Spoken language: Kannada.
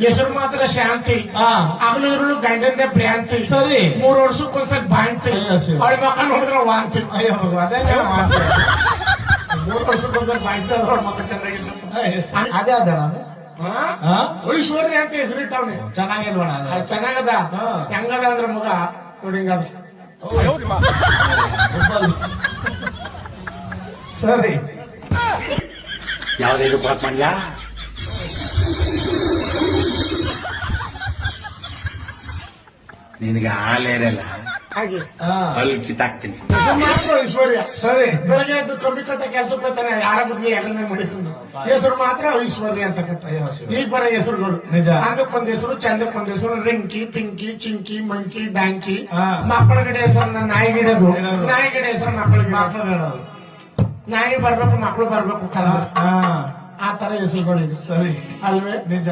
ಹೆಸರು ಮಾತ್ರ ಶಾಂತಿ ಹಗಲು ಗಂಡಂದೆ ಭ್ರಾಂತಿ ಸರಿ 3 ವರ್ಷಕ್ಕೊಂದ್ಸಲ ಬಾಂತಿ ಅವಳ ಮಕ್ಕ ನೋಡಿದ್ರೆ ವಾಂತಿ 3 ವರ್ಷಕ್ಕೊಂದ್ಸಲ ಬಾಂತಿ ಅವ್ರ ಮಕ್ಕ ಚೆನ್ನಾಗಿತ್ತು ಅದೇ ಅದ ಐಶ್ವರ್ಯ ಅಂತ ಹೆಸರಿಟ್ಟವ್ನೆ ಚೆನ್ನಾಗಿಲ್ವಣ ಚೆನ್ನಾಗದ ಹೆಂಗದ ಅಂದ್ರ ಮಗ ನೋಡಿ ಹಿಂಗದ ಸರಿ ಯಾವುದೇ ಕೊಡಕ್ ಮಾಡ್ಲ ನಿನಗೆ ಹಾಲೇರಲ್ಲ ಹಾಗೆ ಅಲ್ಲಿ ಕಿತ್ತಾಕ್ತೀನಿ ಮಾತ್ರ ಐಶ್ವರ್ಯ ಸರಿ ಬೆಳಗ್ಗೆ ಎದ್ದು ಕಮ್ಮಿ ಕಟ್ಟ ಕೆಲ್ಸಕ್ಕೆ ಹೋಗ್ತಾನೆ ಯಾರ ಬದ್ಲಿ ಎಲ್ಲ ಮಾಡಿಕೊಂಡು ಹೆಸರು ಮಾತ್ರ ಐಶ್ವರ್ಯ ಅಂತ ಕಟ್ಟ ಈಗ ಬರೋ ಹೆಸರುಗಳು ನಿಜ. ಅಂದಕ್ಕೊಂದ್ ಹೆಸರು ಚಂದಕ್ಕೊಂದ್ ಹೆಸರು ರಿಂಕಿ ಪಿಂಕಿ ಚಿಂಕಿ ಮಂಕಿ ಬ್ಯಾಂಕಿ ಮಕ್ಕಳ ಗಿಡ ಹೆಸರನ್ನ ನಾಯಿ ಗಿಡದು ನಾಯಿ ಗಿಡ ಹೆಸರು ಮಕ್ಕಳ ಗಿಡ ನಾಯಿ ಬರ್ಬೇಕು ಮಕ್ಕಳು ಬರ್ಬೇಕು ಕಲ ಆ ತರ ಹೆಸರುಗಳಿದೆ ಸರಿ ಅಲ್ವೇ ನಿಜ